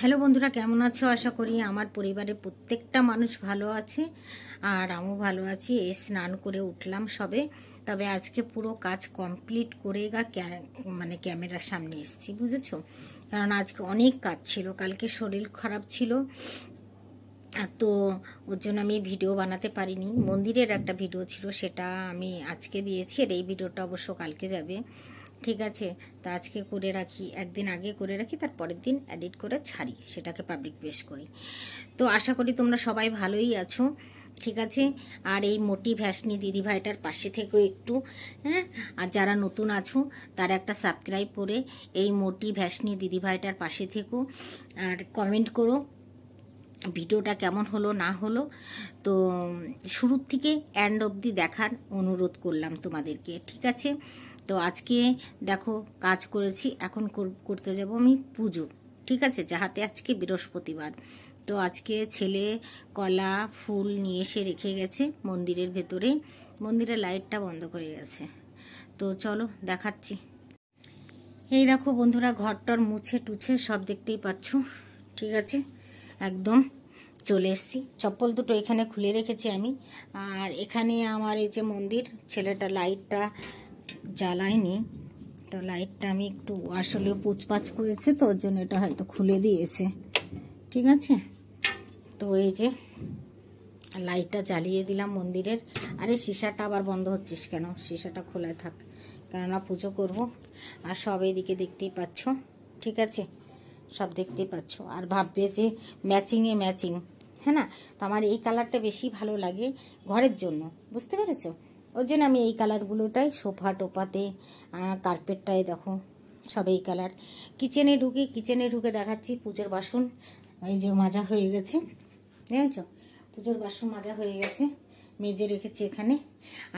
Hello বন্ধুরা, কেমন আছো? আশা করি আমার পরিবারের প্রত্যেকটা মানুষ ভালো আছে আর আমিও ভালো আছি। এই স্নান করে উঠলাম সবে, তবে আজকে পুরো কাজ কমপ্লিট করে ক্যামেরার সামনে এসেছি, বুঝেছো? কারণ আজকে অনেক কাজ ছিল, কালকে শরীর খারাপ ছিল, তো ওর জন্য আমি ভিডিও বানাতে পারিনি। মন্দিরের একটা ভিডিও ছিল, সেটা আমি আজকে দিয়েছি, আর এই ভিডিওটা অবশ্য কালকে যাবে। ঠিক আছে, তা আজকে করে রাখি, একদিন আগে করে রাখি, তার পরের দিন এডিট করে ছাড়ি, সেটাকে পাবলিক পেশ করি। তো আশা করি তোমরা সবাই ভালোই আছো, ঠিক আছে। আর এই মোটি ভ্যাসনি দিদিভাইটার পাশে থেকেও একটু, হ্যাঁ, আর যারা নতুন আছো তারা একটা সাবস্ক্রাইব করে এই মোটি ভ্যাসনি দিদিভাইটার পাশে থেকো, আর কমেন্ট করো ভিডিওটা কেমন হলো না হলো। তো শুরুর থেকে এন্ড অবধি দেখার অনুরোধ করলাম তোমাদেরকে, ঠিক আছে। তো আজকে দেখো কাজ করেছি, এখন করতে যাব আমি পুজো, ঠিক আছে, যাহাতে আজকে বৃহস্পতিবার। তো আজকে ছেলে কলা ফুল নিয়ে এসে রেখে গেছে মন্দিরের ভেতরে, মন্দিরের লাইটটা বন্ধ করে গেছে। তো চলো দেখাচ্ছি। এই দেখো বন্ধুরা, ঘরটর মুছে টুছে সব দেখতেই পাচ্ছ, ঠিক আছে, একদম চলে এসেছি। চপ্পল দুটো এখানে খুলে রেখেছি আমি, আর এখানে আমার এই যে মন্দির, ছেলেটা লাইটটা জ্বালায়নি, তো লাইটটা আমি একটু আসলে পুচপাচ করেছে, তো ওর জন্য এটা হয়তো খুলে দিয়েছে, ঠিক আছে। তো এই যে লাইটটা জ্বালিয়ে দিলাম মন্দিরের। আরে সিসাটা আবার বন্ধ হচ্ছিস কেন? সিসাটা খোলা থাক, কেননা পুজো করব। আর সব এদিকে দেখতেই পাচ্ছ, ঠিক আছে, সব দেখতেই পাচ্ছ। আর ভাববে যে ম্যাচিংয়ে ম্যাচিং, হ্যাঁ না, তো আমার এই কালারটা বেশি ভালো লাগে ঘরের জন্য, বুঝতে পেরেছো? ওই জন্য আমি এই কালারগুলোটাই সোফা টোপাতে, কার্পেটটায় দেখো সব এই কালার। কিচেনে ঢুকে দেখাচ্ছি পুজোর বাসন এই যে মাজা হয়ে গেছে, দেখেছো? পুজোর বাসন মাজা হয়ে গেছে, মেজে রেখেছি এখানে।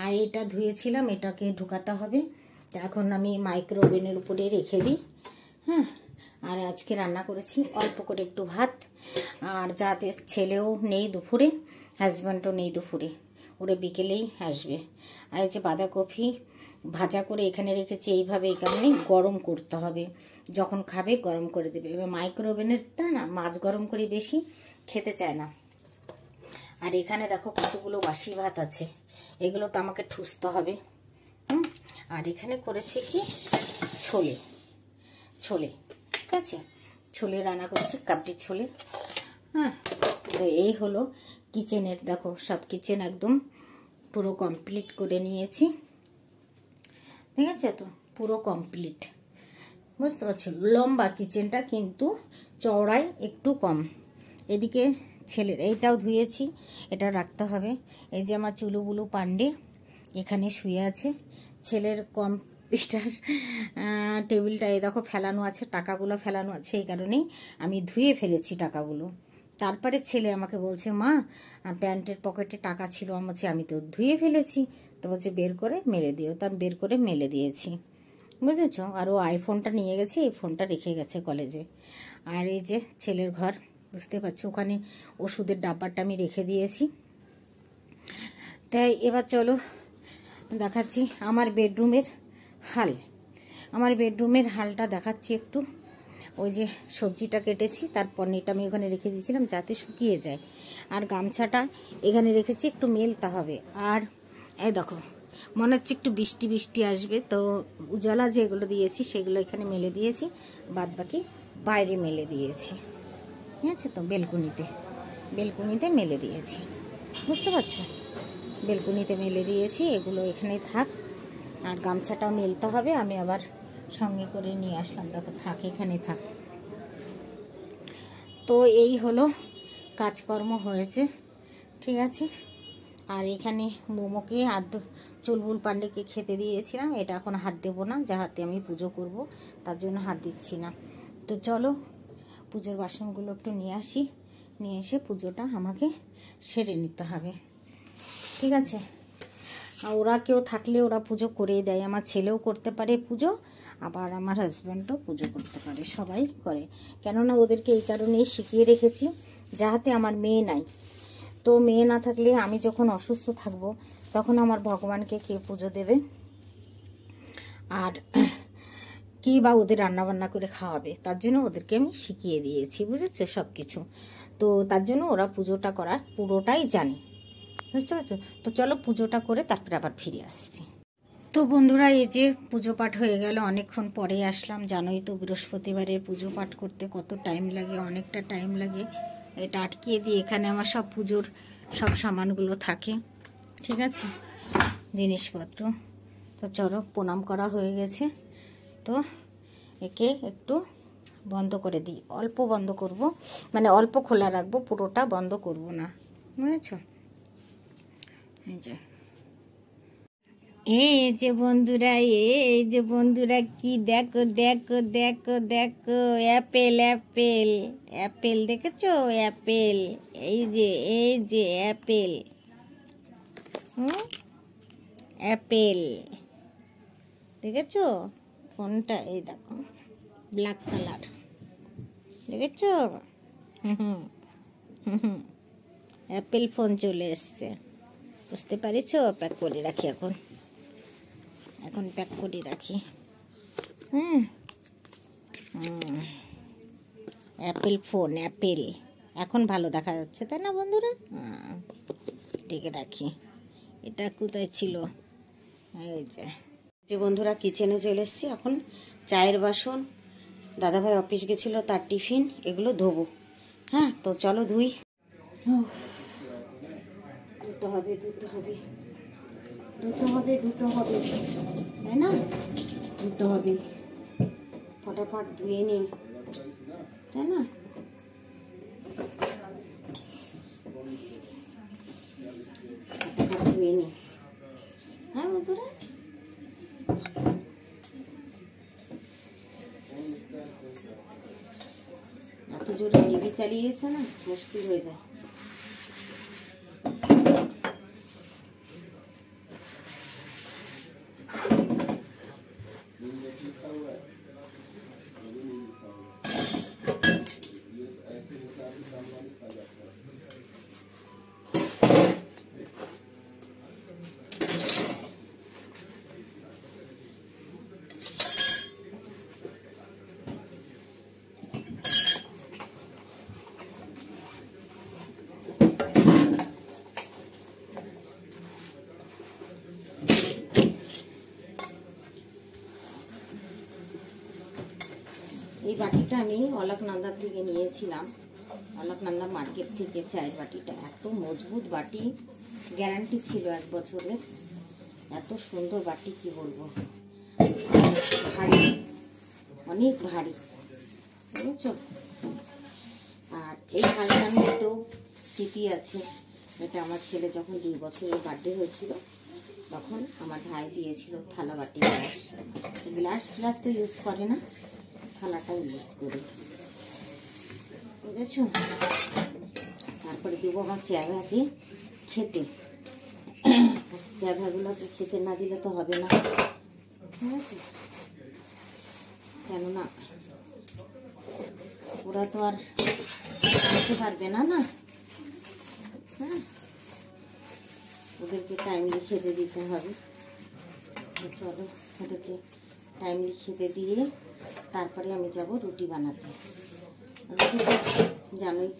আর এটা ধুয়েছিলাম, এটাকে ঢুকাতে হবে, এখন আমি মাইক্রো ওভেনের উপরে রেখে দিই, হ্যাঁ। আর আজকে রান্না করেছি অল্প করে একটু ভাত, আর যাতে ছেলেও নেই দুপুরে, হাজব্যান্ডও নেই দুপুরে, ওরা বিকেলেই আসবে। আর এই যে বাঁধাকপি ভাজা করে এখানে রেখেছি, এইভাবে এই কারণে গরম করতে হবে, যখন খাবে গরম করে দেবে। এবার মাইক্রো ওভেনেরটা না মাছ গরম করে বেশি খেতে চায় না। আর এখানে দেখো কতগুলো বাসি ভাত আছে, এগুলো তো আমাকে ঠুসতে হবে। আর এখানে করেছি কি ছোলে, ঠিক আছে, ছোলে রান্না করেছি, কাবলির ছোলে, হ্যাঁ। তো এই হলো কিচেনের, দেখো সব কিচেন একদম পুরো কমপ্লিট করে নিয়েছি, ঠিক আছে, তো পুরো কমপ্লিট, বুঝতে পারছো? লম্বা কিচেনটা, কিন্তু চওড়াই একটু কম। এদিকে ছেলের এইটাও ধুয়েছি, এটা রাখতে হবে। এই যে আমার চুলুবুলু পান্ডে এখানে শুয়ে আছে, ছেলের কম্পিউটার টেবিলটা এই দেখো ফেলানো আছে, টাকাগুলো ফেলানো আছে, এই কারণেই আমি ধুয়ে ফেলেছি টাকাগুলো। তারপরে ছেলে আমাকে বলছে, মা প্যান্টের পকেটে টাকা ছিল, আমি তো ধুয়ে ফেলেছি। তো বলছে বের করে মেলে দিও, তা বের করে মেলে দিয়েছি, বুঝেছো? আর ও আইফোনটা নিয়ে গেছে, এই ফোনটা রেখে গেছে কলেজে। আর এই যে ছেলের ঘর, বুঝতে পারছো, ওখানে ওষুধের ডাব্বাটা আমি রেখে দিয়েছি। তাই এবার চলো দেখাচ্ছি আমার বেডরুমের হাল, হালটা দেখাচ্ছি একটু। ওই যে সবজিটা কেটেছি, তার পনিরটা আমি ওখানে রেখে দিয়েছিলাম যাতে শুকিয়ে যায়, আর গামছাটা এখানে রেখেছি, একটু মেলতে হবে। আর এই দেখো মনে হচ্ছে একটু বৃষ্টি বৃষ্টি আসবে, তো উজালা যেগুলো দিয়েছি সেগুলো এখানে মেলে দিয়েছি, বাদ বাকি বাইরে মেলে দিয়েছি, ঠিক আছে। তো বেলকুনিতে মেলে দিয়েছি, বুঝতে পারছো? বেলকুনিতে মেলে দিয়েছি, এগুলো এখানে থাক। আর গামছাটাও মেলতে হবে, আমি আবার সঙ্গে করে নিয়ে আসলাম, দেখো থাক, এখানে থাক। তো এই হলো কাজকর্ম হয়েছে, ঠিক আছে। আর এখানে মোমোকে আর চুলবুল পান্ডেকে খেতে দিয়েছিলাম, এটা এখন হাত দেবো না, যা হাতে আমি পুজো করব তার জন্য হাত দিচ্ছি না। তো চলো পুজোর বাসনগুলো একটু নিয়ে আসি, নিয়ে এসে পুজোটা আমাকে সেরে নিতে হবে, ঠিক আছে। আর ওরা কেউ থাকলে ওরা পুজো করেই দেয়, আমার ছেলেও করতে পারে পুজো, আবার আমার হাজব্যান্ডও পুজো করতে পারে, সবাই করে, কেননা ওদেরকে এই কারণেই শিখিয়ে রেখেছি, যাহাতে আমার মেয়ে নাই। তো মেয়ে না থাকলে আমি যখন অসুস্থ থাকব তখন আমার ভগবানকে কে পুজো দেবে? আর কী বা ওদের রান্নাবান্না করে খাওয়াবে, তার জন্য ওদেরকে আমি শিখিয়ে দিয়েছি, বুঝেছো সব কিছু। তো তার জন্য ওরা পুজোটা করার পুরোটাই জানে, বুঝতে পারছো। তো চলো পুজোটা করে তারপরে আবার ফিরে আসছি। তো বন্ধুরা, এই যে পুজো পাঠ হয়ে গেল, অনেকক্ষণ পরে আসলাম। জানোই তো বৃহস্পতিবারের পুজো পাঠ করতে কত টাইম লাগে, অনেকটা টাইম লাগে। এটা আটকিয়ে দিয়ে এখানে আমার সব পুজোর সব সামানগুলো থাকে, ঠিক আছে, জিনিসপত্র। তো চলো, প্রণাম করা হয়ে গেছে। তো একে একটু বন্ধ করে দিই, অল্প বন্ধ করব, মানে অল্প খোলা রাখবো, পুরোটা বন্ধ করব না, বুঝেছো। এই যে বন্ধুরা, এই যে বন্ধুরা, কি দেখো দেখো দেখো দেখো, অ্যাপেল অ্যাপেল অ্যাপেল, দেখেছো অ্যাপেল, এই যে অ্যাপেল, অ্যাপেল দেখেছো। ফোনটা এই দেখো, ব্ল্যাক কালার, দেখেছো। অ্যাপেল ফোন চলে এসছে, বুঝতে পারিছো। প্যাক করে রাখি, এখন প্যাক করে রাখি। অ্যাপেল ফোন, অ্যাপেল এখন ভালো দেখা যাচ্ছে, তাই না বন্ধুরা। ঢেকে রাখি। এটা কোথায় ছিল, এই যে বন্ধুরা, কিচেনে চলে এসেছি। এখন চায়ের বাসন, দাদাভাই অফিস গেছিলো, তার টিফিন, এগুলো ধোবো। হ্যাঁ, তো চলো ধুই। ধুতে হবে তাই না, ধুতে হবে, ফটাফট ধুয়ে নিই, তাই না। ফটাফট ধুয়ে নিই, হ্যাঁ বন্ধুরা। এত জোরে টিভি চালিয়েছে না, মুশকিল হয়ে যায়। এই বাটিটা আমি অলকনন্দার থেকে নিয়েছিলাম, অলকনন্দা মার্কেট থেকে। চায়ের বাটিটা এত মজবুত বাটি, গ্যারান্টি ছিল 1 বছরের। এত সুন্দর বাটি, কি বলবো, ভারী, অনেক ভারী, বুঝেছো। আর এই থালাটার মধ্যেও স্মৃতি আছে। এটা আমার ছেলে যখন 2 বছরের বার্থডে হয়েছিল, তখন আমার ভাই দিয়েছিল থালা বাটি, গ্লাস তো ইউজ করে না, থালাটা ইউজ করি, বুঝেছো। তারপরে দেবো আমার চ্যাভাকে খেতে, চ্যাভাগুলোকে খেতে না দিলে তো হবে না, বুঝেছো। কেননা ওরা তো আর খেতে পারবে না, হ্যাঁ, ওদেরকে টাইমলি খেতে দিতে হবে। তো চলো, ওদেরকে টাইমলি খেতে দিয়ে তারপরে আমি যাব রুটি বানাতে। রুটিটা জানোই,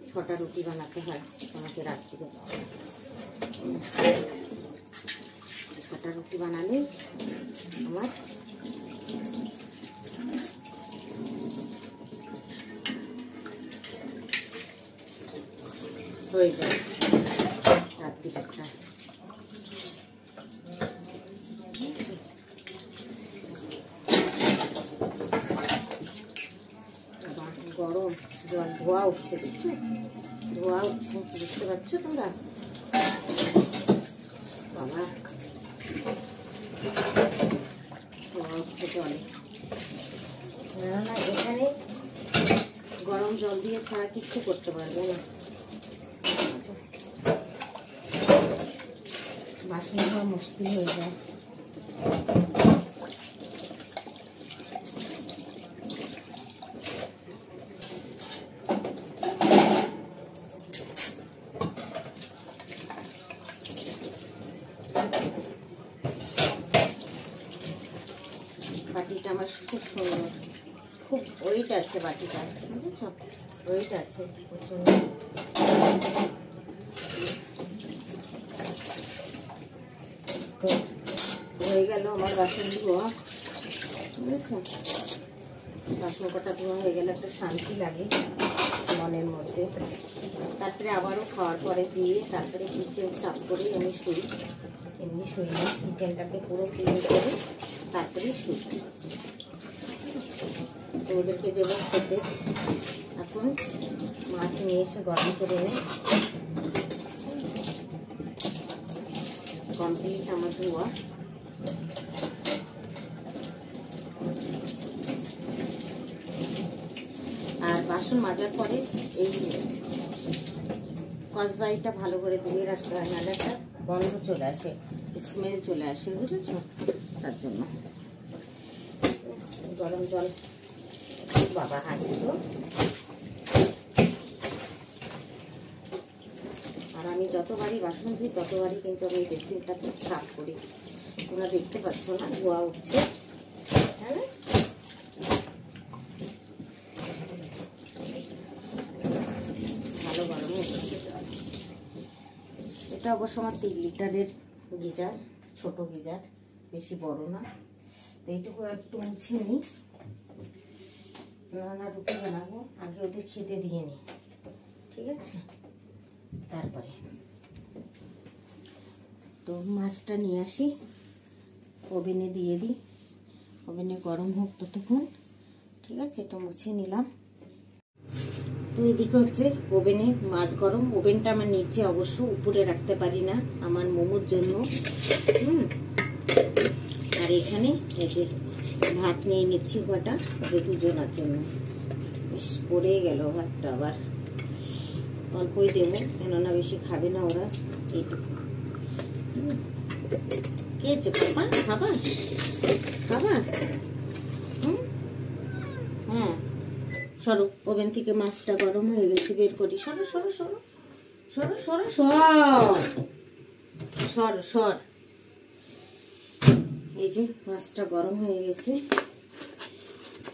6টা রুটি বানাতে হয় আমাকে রাত্রিরে। 6টা রুটি বানালে আমার হয়ে যায় রাত্রিটা। গরম জল ধোয়া উঠছে, দেখছো, ধোয়া উঠছে, বুঝতে পারছো তোমরা। বাবা, ধোয়া উঠছে জলে, না এখানে গরম জল দিয়ে ছাড়া কিচ্ছু করতে পারবে না, বাসন ধোয়া মুশকিল হয়ে যায়। বাটিটা আমার খুব সুন্দর, খুব ওয়েট আছে বাটিটা, বুঝেছ, ওয়েট আছে প্রচন্ড। তো হয়ে গেল আমার বাসন ধোয়া, বুঝেছ। বাসন কটা ধোয়া হয়ে গেলে একটা শান্তি লাগে মনের মধ্যে। তারপরে আবারও খাওয়ার পরে দিয়ে তারপরে কিচেন সাফ করে আমি শুই। এমনি শুই না, কিচেনটাকে পুরো ক্লিন করে তারপরেই শুই। তো ওদেরকে দেবো খেতে। এখন মাছ নিয়ে এসে গরম করে নিই। কমপ্লিট আমার ধোয়া। আর বাসন মাজার পরে এই কসবাইটা ভালো করে ধুয়ে রাখতে হয়, নাহলে একটা গন্ধ চলে আসে, স্মেল চলে আসে, বুঝেছ। তার জন্য গরম জল বাবা আছে তো। আর আমি যতবারই বাসন ধুই ততবারই কিন্তু আমি বেসিনটাকে সাফ করি। তোমরা দেখতে পাচ্ছ না, ধোয়া উঠছে, হ্যাঁ। ভালো গরম হচ্ছে। এটা অবশ্য আমার 3 লিটারের গিজার, ছোট গিজার, বেশি বড় না। তো এইটুকু একটু মুছে নিই। রান্না রুটি বানাবো, আগে ওদের খেতে দিয়ে নিই, ঠিক আছে। তারপরে তো মাছটা নিয়ে আসি, ওভেনে দিয়ে দিই, ওভেনে গরম হোক ততক্ষণ, ঠিক আছে। এটা মুছে নিলাম। তো এদিকে হচ্ছে ওভেনে মাছ গরম। ওভেনটা আমার নিচে, অবশ্য উপরে রাখতে পারি না আমার মোমোর জন্য। আর এখানে এই যে ভাত নিয়ে নিচ্ছি কটা, ওদের দুজনের জন্য। বেশ পড়ে গেল ভাতটা, আবার অল্পই দেবো, কেননা বেশি খাবে না ওরা। এইটুকু কে হচ্ছে পাপা, খাবার খাবার? হ্যাঁ, সরো, ওভেন থেকে মাছটা গরম হয়ে গেছে, বের করি। সরো সরো সরো সরো সরো সর সর। এই যে মাছটা গরম হয়ে গেছে,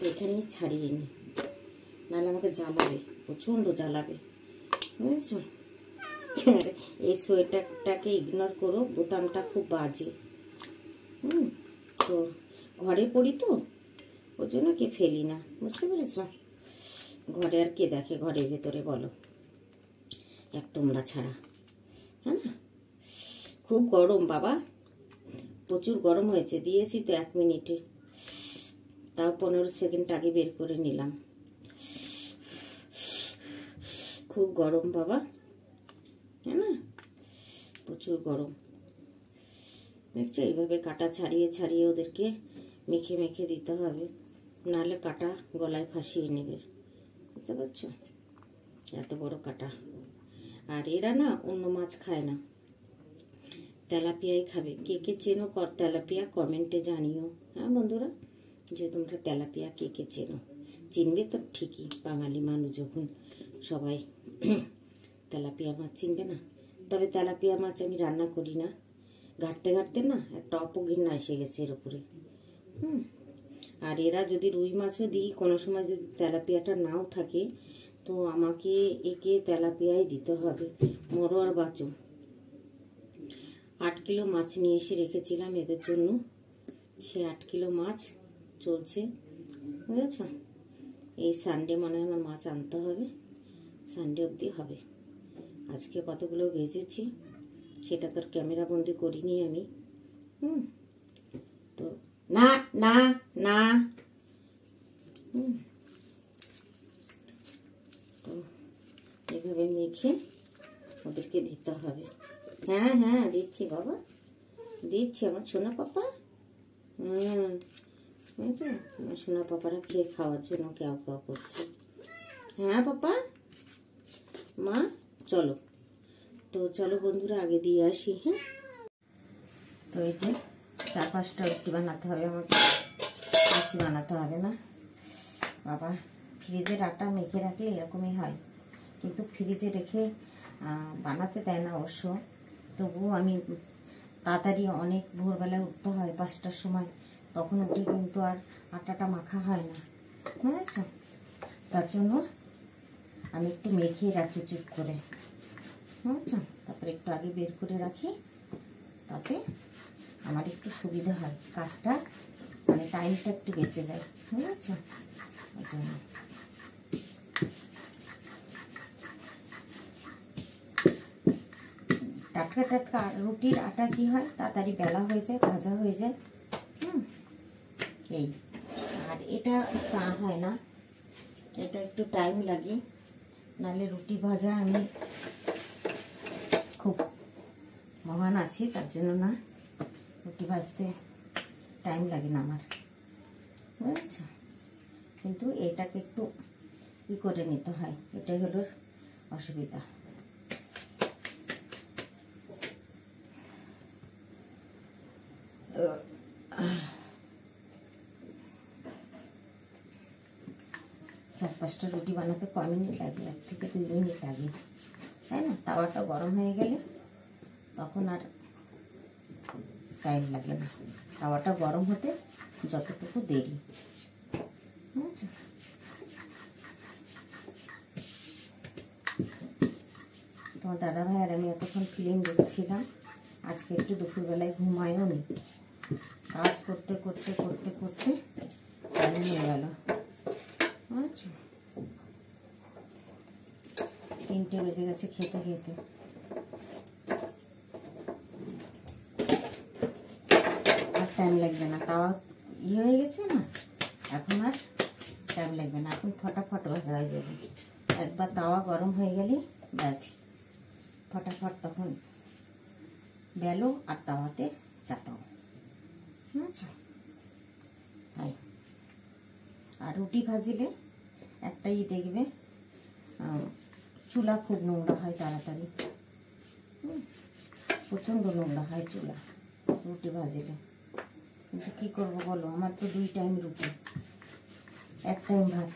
এখানে ছাড়িয়ে নি, নাহলে আমাকে জ্বালাবে, প্রচণ্ড জ্বালাবে, বুঝেছ। এই সোয়েটারটাকে ইগনোর করো, বোতামটা খুব বাজে। তো ঘরে পড়ি তো, ওর জন্য কে ফেলি না, বুঝতে পেরেছ। ঘরে আর কে দেখে ঘরের ভেতরে বলো, এক তোমরা ছাড়া, হ্যাঁ না। খুব গরম বাবা, প্রচুর গরম হয়েছে। দিয়েছি তো 1 মিনিটে, তাও 15 সেকেন্ড আগে বের করে নিলাম। খুব গরম বাবা, হ্যাঁ না, প্রচুর গরম। দেখছো, এইভাবে কাটা ছাড়িয়ে ছাড়িয়ে ওদেরকে মেখে মেখে দিতে হবে, নাহলে কাটা গলায় ফাঁসিয়ে নেবে, বুঝতে পারছো। এত বড় কাটা। আর এরা না অন্য মাছ খায় না, তেলাপিয়াই খাবে। কে কে চেনো তেলাপিয়া, কমেন্টে জানিও, হ্যাঁ বন্ধুরা, যে তোমরা তেলাপিয়া কে কে চেনো। চিনবে তো ঠিকই, বাঙালি মানুষ যখন সবাই তেলাপিয়া মাছ চিনবে না। তবে তেলাপিয়া মাছ আমি রান্না করি না, ঘাটতে ঘাটতে না একটা অপঘৃণা এসে গেছে এর উপরে। আর এরা যদি রুই মাছও দিই, কোনো সময় যদি তেলাপিয়াটা নাও থাকে, তো আমাকে একে তেলাপিয়াই দিতে হবে, মরো আর বাঁচো। 8 কিলো মাছ নিয়ে এসে রেখেছিলাম এদের জন্য, সে 8 কিলো মাছ চলছে, বুঝেছ। এই সানডে মনে হয় আমার মাছ আনতে হবে, সানডে অবধি হবে। আজকে কতগুলো ভেজেছি সেটা তোর ক্যামেরা বন্দি করিনি আমি। তো না না না, তো এভাবে মেখে ওদেরকে দিতে হবে। হ্যাঁ হ্যাঁ দিচ্ছি বাবা, দিচ্ছি আমার সোনা পাপা। বুঝছো, আমার সোনা পাপারা খেয়ে খাওয়ার জন্য কেউ কেউ করছে। হ্যাঁ পাপা, মা চলো। তো চলো বন্ধুরা, আগে দিয়ে আসি। হ্যাঁ, তো এই যে 4-5টা রুটি বানাতে হবে আমাকে, বেশি বানাতে হবে না বাবা। ফ্রিজের আটা মেখে রাখলে এরকমই হয়, কিন্তু ফ্রিজে রেখে বানাতে দেয় না অবশ্য। তবুও আমি তাড়াতাড়ি, অনেক ভোরবেলায় উঠতে হয় 5টার সময়, তখন উঠে কিন্তু আর আটাটা মাখা হয় না, বুঝেছ? তার জন্য আমি একটু মেখে রাখি চুপ করে, বুঝেছ? তারপরে একটু আগে বের করে রাখি, তাতে আমার একটু সুবিধা হয়, কাজটা মানে টাইমটা একটু বেঁচে যায়, বুঝেছ? ওই জন্য টাটকা টাটকা রুটির আটা কি হয়, তাড়াতাড়ি বেলা হয়ে যায়, ভাজা হয়ে যায়। এই আর এটা তা হয় না, এটা একটু টাইম লাগে, নাহলে রুটি ভাজা আমি খুব মহান আছি, তার জন্য না রুটি ভাজতে টাইম লাগে না আমার, বুঝেছ? কিন্তু এটাকে একটু ই করে নিতে হয়, এটাই হলো অসুবিধা। চার পাঁচটা রুটি বানাতে কয় মিনিট লাগে? 1 থেকে 2 মিনিট লাগে, তাই না? তাওয়াটা গরম হয়ে গেলে তখন আর টাইম লাগে না, তাওয়াটা গরম হতে যতটুকু দেরি, বুঝেছ? তোমার দাদাভাই আর আমি এতক্ষণ ফিল্ম দেখছিলাম। আজকে একটু দুপুরবেলায় ঘুমায়ও নি, কাজ করতে করতে করতে করতে টাইম হয়ে গেল, বুঝেছ? 3টে বেজে গেছে খেতে খেতে। আর টাইম লাগবে না, তাওয়া হয়ে গেছে না, এখন আর টাইম লাগবে না, এখন ফটাফট ভাজা হয়ে যাবে। একবার তাওয়া গরম হয়ে গেলে ব্যাস ফটাফট তখন বেলো আর তাওয়াতে চাপাও, বুঝেছ? তাই। আর রুটি ভাজিলে একটাই দেখবে, চুলা খুব নোংরা হয় তাড়াতাড়ি, প্রচণ্ড নোংরা হয় চুলা রুটি ভাজিলে। কিন্তু কী করবো বলো, আমার তো 2 টাইম রুটি, 1 টাইম ভাত,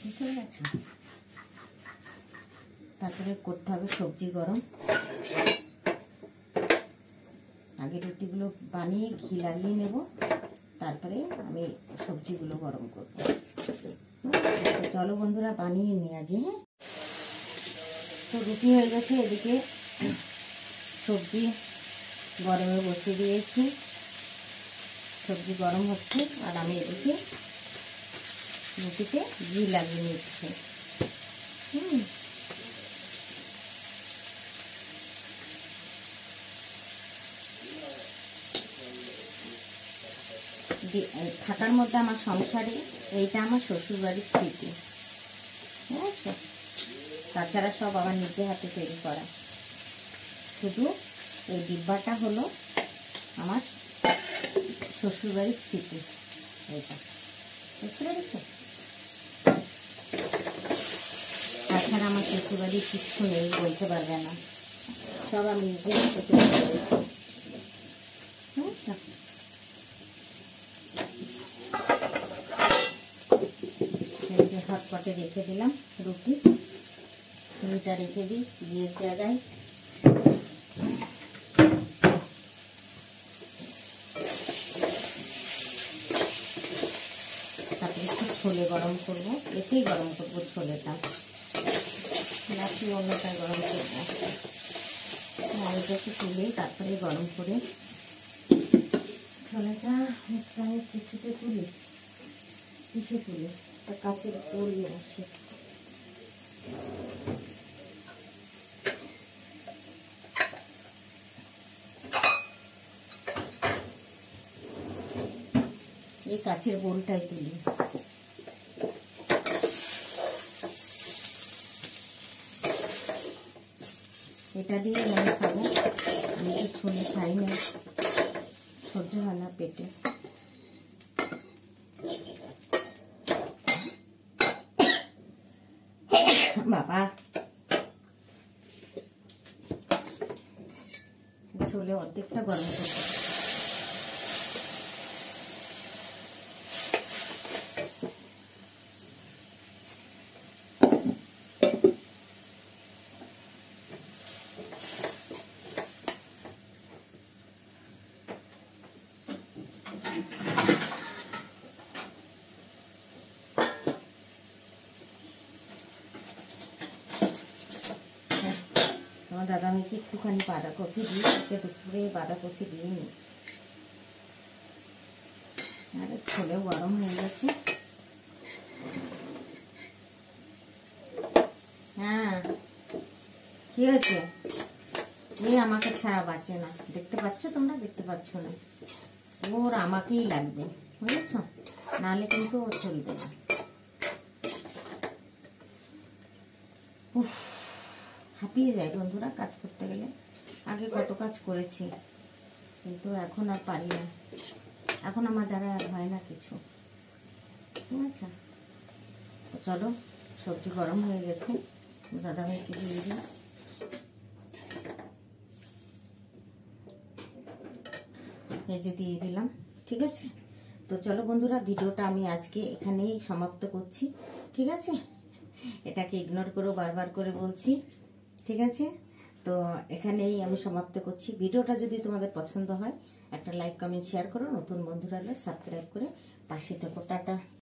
বুঝতে পেরেছ? তারপরে করতে হবে সবজি গরম। আগে রুটিগুলো বানিয়ে ঘি লাগিয়ে নেব, তারপরে আমি সবজিগুলো গরম করব। চলো বন্ধুরা বানিয়ে নিই আগে। তো রুটি হয়ে গেছে, এদিকে সবজি গরমে বসিয়ে দিয়েছি, সবজি গরম হচ্ছে, আর আমি এদিকে রুটিতে ঘি লাগিয়ে নিচ্ছি। থাকার মধ্যে আমার সংসারে এইটা আমার শ্বশুরবাড়ির স্মৃতি, বুঝেছ? তাছাড়া সব আমার নিজে হাতে তৈরি করা, শুধু এই ডিব্বাটা হলো আমার শ্বশুরবাড়ির স্মৃতি, এইটা, বুঝতে পেরেছ? তাছাড়া আমার শ্বশুরবাড়ির কিচ্ছু নেই, বলতে পারবে না, সব আমি নিজে হাতে তৈরি করেছি, বুঝেছ? হটপটে রেখে দিলাম রুটিটা রেখে দিই বিয়ের জায়গায়। তারপরে একটু ছোলে গরম করব, এতেই গরম করব ছোলেটা, নাকি অন্যটায় গরম করবো? আলুটাকে তুলে তারপরে গরম করে ছোলেটা আমি কিছুতে তুলি, পিঠে তুলি, তা কাচের পড়িয়ে আসে। এই কাচের বোলটাই তুলি। এটা দিয়ে আমি খাবো, আমি তো ছোলে খাই না, সহ্য হয় না পেটে। বাবা, ছোলে অর্ধেকটা গরম করবো। আমার দাদামেকে একটুখানি বাঁধাকপি দিয়ে ওকে দুপুরে বাঁধাকপি দিয়ে নি। আরে ছোলেও গরম হয়ে গেছে। হ্যাঁ কি হয়েছে? এ আমাকে ছাড়া বাঁচে না, দেখতে পাচ্ছ তোমরা? দেখতে পাচ্ছ না? ওর আমাকেই লাগবে, বুঝেছ? নাহলে কিন্তু ও চলবে না। উফ, হাঁপিয়ে যায় বন্ধুরা কাজ করতে গেলে। আগে কত কাজ করেছি, কিন্তু এখন আর পারি না। এখন আমার দ্বারা আর হয় না কিছু, ঠিক আছে? তো চলো, সবজি গরম হয়ে গেছে, দাদাভাইকে দিয়ে দিই। এই যে দিয়ে দিলাম, ঠিক আছে? তো চলো বন্ধুরা, ভিডিওটা আমি আজকে এখানেই সমাপ্ত করছি, ঠিক আছে? এটাকে ইগনোর করেও বারবার করে বলছি, ঠিক আছে? তো এখানেই আমি সমাপ্ত করছি। ভিডিওটা যদি তোমাদের পছন্দ হয় একটা লাইক কমেন্ট শেয়ার করো, নতুন বন্ধুরা সাবস্ক্রাইব করে পাশে থেকো। টাটা।